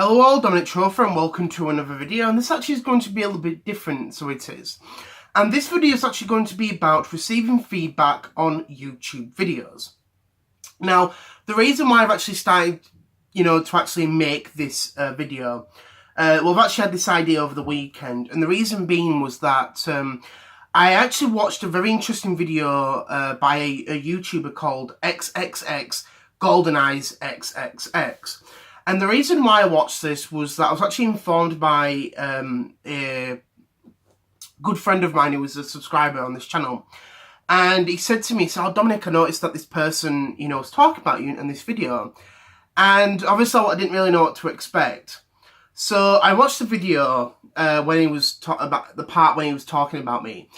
Hello all, Dominic Tropher, and welcome to another video, and this actually is going to be a little bit different, so it is. And this video is actually going to be about receiving feedback on YouTube videos. Now, the reason why I've actually started, to actually make this video, well, I've actually had this idea over the weekend, and the reason being was that I actually watched a very interesting video by a YouTuber called XXX GoldenEyes XXX. And the reason why I watched this was that I was actually informed by a good friend of mine who was a subscriber on this channel. And he said to me, "Oh, Dominic, I noticed that this person, was talking about you in this video." And obviously I didn't really know what to expect. So I watched the video when he was about the part when he was talking about me.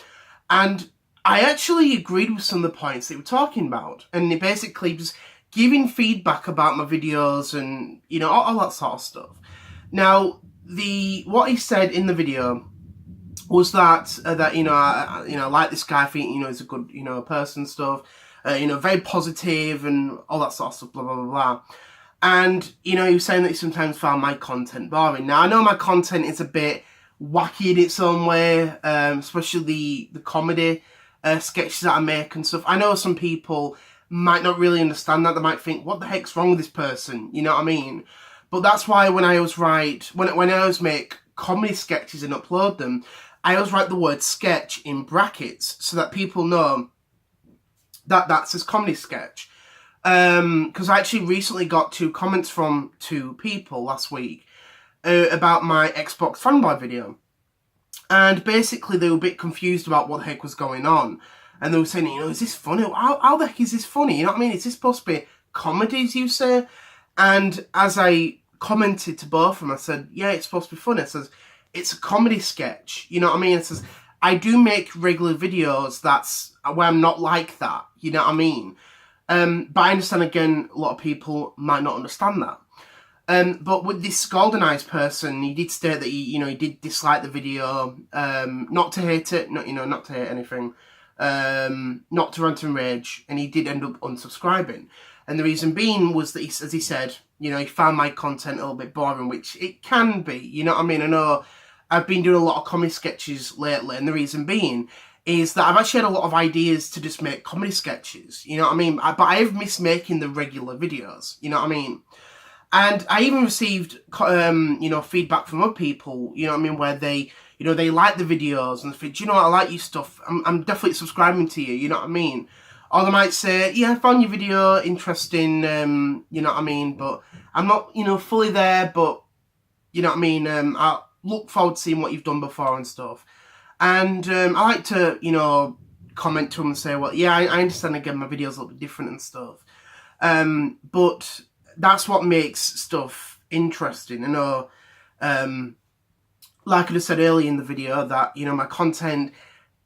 And I actually agreed with some of the points that he was talking about. And he basically was giving feedback about my videos and, all that sort of stuff. Now, what he said in the video was that I like this guy, I think, he's a good, person, stuff, very positive and all that sort of stuff, blah, blah, blah, blah. And, he was saying that he sometimes found my content boring. Now, I know my content is a bit wacky in its own way, especially the comedy sketches that I make and stuff. I know some people might not really understand that. They might think, what the heck's wrong with this person? You know what I mean? But that's why when I always make comedy sketches and upload them, I always write the word sketch in brackets so that people know that that's his comedy sketch. Because I actually recently got 2 comments from 2 people last week about my Xbox fanboy video. And basically they were a bit confused about what the heck was going on. And they were saying, is this funny? How the heck is this funny? You know what I mean? Is this supposed to be comedy, as you say? And as I commented to both of them, I said, yeah, it's supposed to be funny. I says, it's a comedy sketch. You know what I mean? It says, I do make regular videos that's where I'm not like that. You know what I mean? But I understand, again, a lot of people might not understand that. But with this GoldenEyes person, he did state that he did dislike the video, not to hate it, not to hate anything. Not to rant and rage, and he did end up unsubscribing. And the reason being was that, as he said, he found my content a little bit boring, which it can be, you know what I mean? I know I've been doing a lot of comedy sketches lately, and the reason being is that I've actually had a lot of ideas to just make comedy sketches, you know what I mean? But I have missed making the regular videos, you know what I mean? And I even received, feedback from other people, you know what I mean, where they like the videos and they think, do you know what, I like your stuff, I'm definitely subscribing to you, you know what I mean? Or they might say, yeah, I found your video interesting, you know what I mean, but I'm not, fully there, but, you know what I mean, I look forward to seeing what you've done before and stuff. And I like to, comment to them and say, well, yeah, I understand, again, my videos look different and stuff. But that's what makes stuff interesting, like I just said earlier in the video, that, my content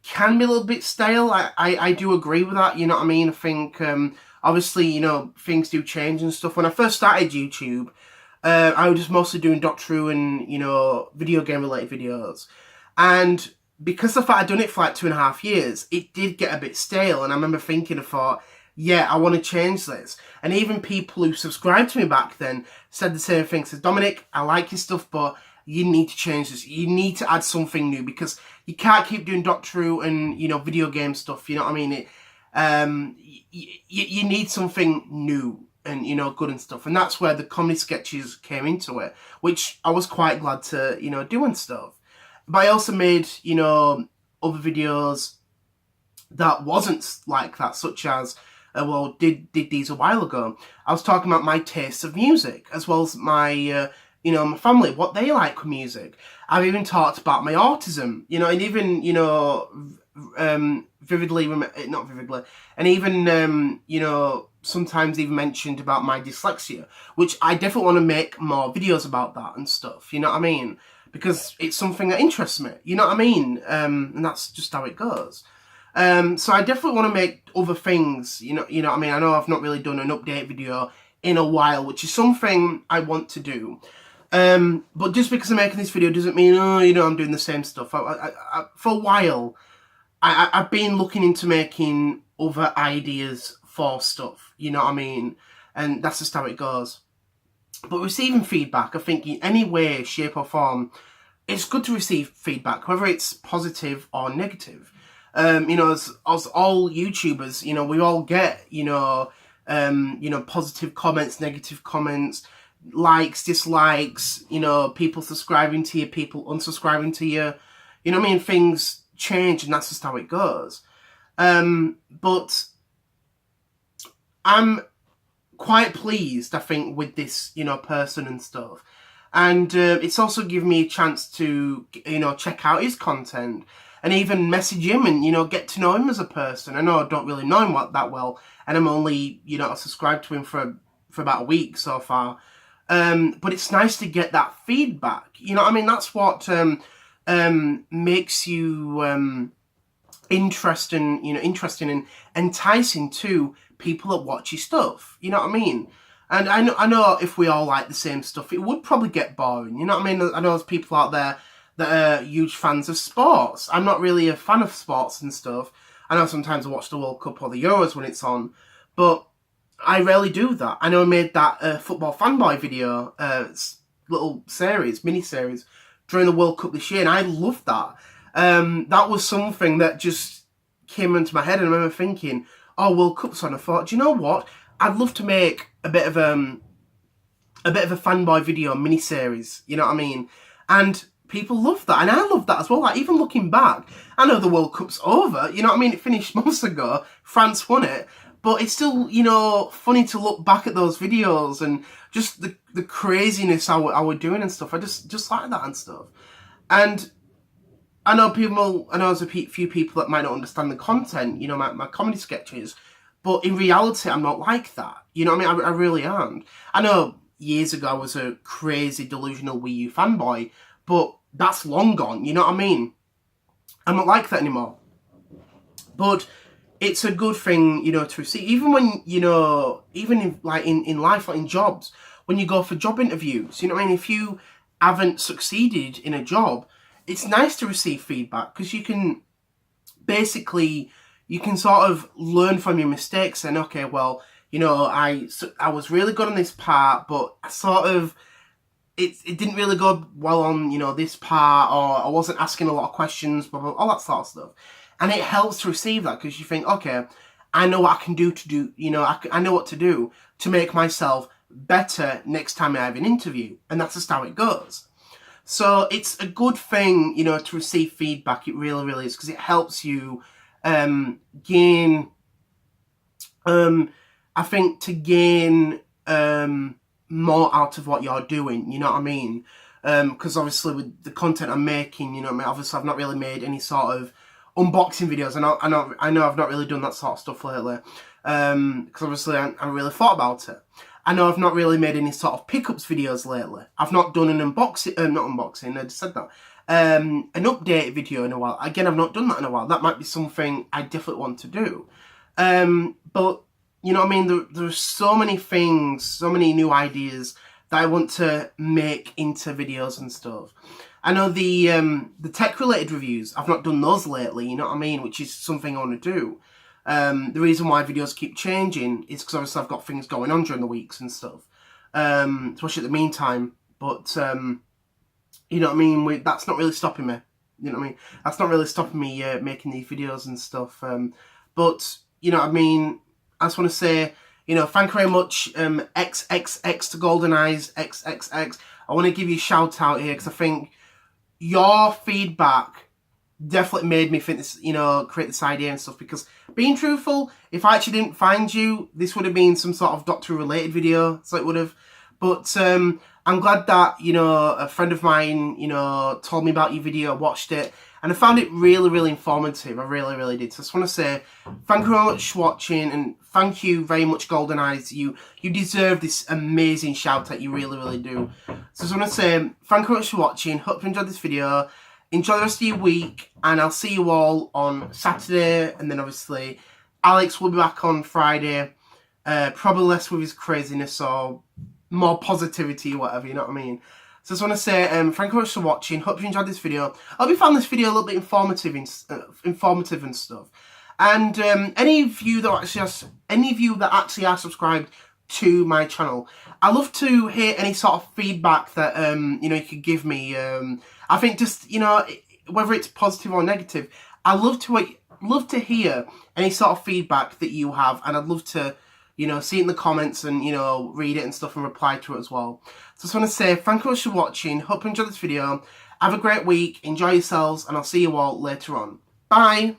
can be a little bit stale. I do agree with that, you know what I mean? I think, obviously, things do change and stuff. When I first started YouTube, I was just mostly doing Doctor Who and, video game related videos. And because of that, I'd done it for like 2.5 years, it did get a bit stale. And I remember thinking, I thought, yeah, I want to change this. And even people who subscribed to me back then said the same thing. Said, Dominic, I like your stuff, but you need to change this. You need to add something new, because you can't keep doing Doctor Who and, video game stuff. You know what I mean? You need something new and, good and stuff. And that's where the comedy sketches came into it, which I was quite glad to, do and stuff. But I also made, other videos that wasn't like that, such as, did these a while ago. I was talking about my tastes of music, as well as my, my family, what they like with music. I've even talked about my autism, and even, not vividly, and even, sometimes even mentioned about my dyslexia, which I definitely want to make more videos about that and stuff, you know what I mean? Because it's something that interests me, you know what I mean? And that's just how it goes. So I definitely want to make other things, you know what I mean? I know I've not really done an update video in a while, which is something I want to do. But just because I'm making this video doesn't mean, I'm doing the same stuff. For a while, I've been looking into making other ideas for stuff, you know what I mean? And that's just how it goes. But receiving feedback, I think in any way, shape or form, it's good to receive feedback, whether it's positive or negative. You know, as all YouTubers, you know, we all get, positive comments, negative comments, likes, dislikes, you know, people subscribing to you, people unsubscribing to you. You know what I mean? Things change and that's just how it goes. But I'm quite pleased, I think, with this, you know, person and stuff. And it's also given me a chance to, you know, check out his content and even message him and, you know, get to know him as a person. I know I don't really know him that well, and I'm only, you know, subscribed to him for about a week so far. But it's nice to get that feedback. You know what I mean? That's what makes you interesting and enticing to people that watch your stuff. You know what I mean? And I know if we all like the same stuff, it would probably get boring. You know what I mean? I know there's people out there that are huge fans of sports. I'm not really a fan of sports and stuff. I know sometimes I watch the World Cup or the Euros when it's on, but I rarely do that. I know I made that football fanboy video, little series, mini-series, during the World Cup this year, and I loved that. That was something that just came into my head, and I remember thinking, oh, World Cup's on. I thought, do you know what? I'd love to make a bit of a fanboy video mini-series, you know what I mean? And people love that, and I love that as well. Like, even looking back, I know the World Cup's over, you know what I mean? It finished months ago, France won it, but it's still, you know, funny to look back at those videos and just the craziness I were doing and stuff. I just like that and stuff. And I know there's a few people that might not understand the content, you know, my comedy sketches, but in reality, I'm not like that. You know what I mean? I really aren't. I know years ago I was a crazy, delusional Wii U fanboy, but that's long gone, you know what I mean? I'm not like that anymore. But it's a good thing, you know, to receive. Even when, you know, even in life, like in jobs, when you go for job interviews, you know what I mean? If you haven't succeeded in a job, it's nice to receive feedback because you can sort of learn from your mistakes and, okay, well, you know, I was really good on this part, but I sort of, it didn't really go well on, you know, this part, or I wasn't asking a lot of questions, blah, blah, all that sort of stuff. And it helps to receive that because you think, okay, I know what I can do you know, I know what to do to make myself better next time I have an interview. And that's just how it goes. So it's a good thing, you know, to receive feedback. It really, really is, because it helps you gain, I think, to gain more out of what you're doing, you know what I mean? Because obviously with the content I'm making, you know what I mean, obviously I've not really made any sort of unboxing videos. I know I've not really done that sort of stuff lately, because obviously I really thought about it. I know I've not really made any sort of pickups videos lately. I've not done an unboxing, not unboxing, I just said that. An update video in a while. Again, I've not done that in a while. That might be something I definitely want to do. But, you know what I mean, there's so many things, so many new ideas that I want to make into videos and stuff. I know the tech-related reviews, I've not done those lately, you know what I mean, which is something I want to do. The reason why videos keep changing is because obviously I've got things going on during the weeks and stuff, especially at the meantime. But you know what I mean, that's not really stopping me. You know what I mean? That's not really stopping me making these videos and stuff. But you know what I mean? I just want to say, you know, thank you very much, XXX to Golden Eyes, XXX. I want to give you a shout out here because I think your feedback definitely made me think this, you know, create this idea and stuff. Because being truthful, if I actually didn't find you, this would have been some sort of Doctor related video, so it would have. But I'm glad that, you know, a friend of mine, you know, told me about your video, watched it, and I found it really, really informative. I really, really did. So I just want to say thank you very much for watching, and thank you very much, Golden Eyes. You deserve this amazing shout out. You really, really do. So I just want to say thank you very much for watching. Hope you enjoyed this video. Enjoy the rest of your week, and I'll see you all on Saturday, and then obviously Alex will be back on Friday, probably less with his craziness or more positivity or whatever, you know what I mean? So I just want to say thank you very much for watching. Hope you enjoyed this video. I hope you found this video a little bit informative and stuff. And any of you that actually are subscribed to my channel. I love to hear any sort of feedback that you know, you could give me. I think just, you know, whether it's positive or negative, I love to hear any sort of feedback that you have, and I'd love to, you know, see it in the comments and, you know, read it and stuff and reply to it as well. So I just want to say thank you much for watching. Hope you enjoyed this video. Have a great week, enjoy yourselves, and I'll see you all later on. Bye!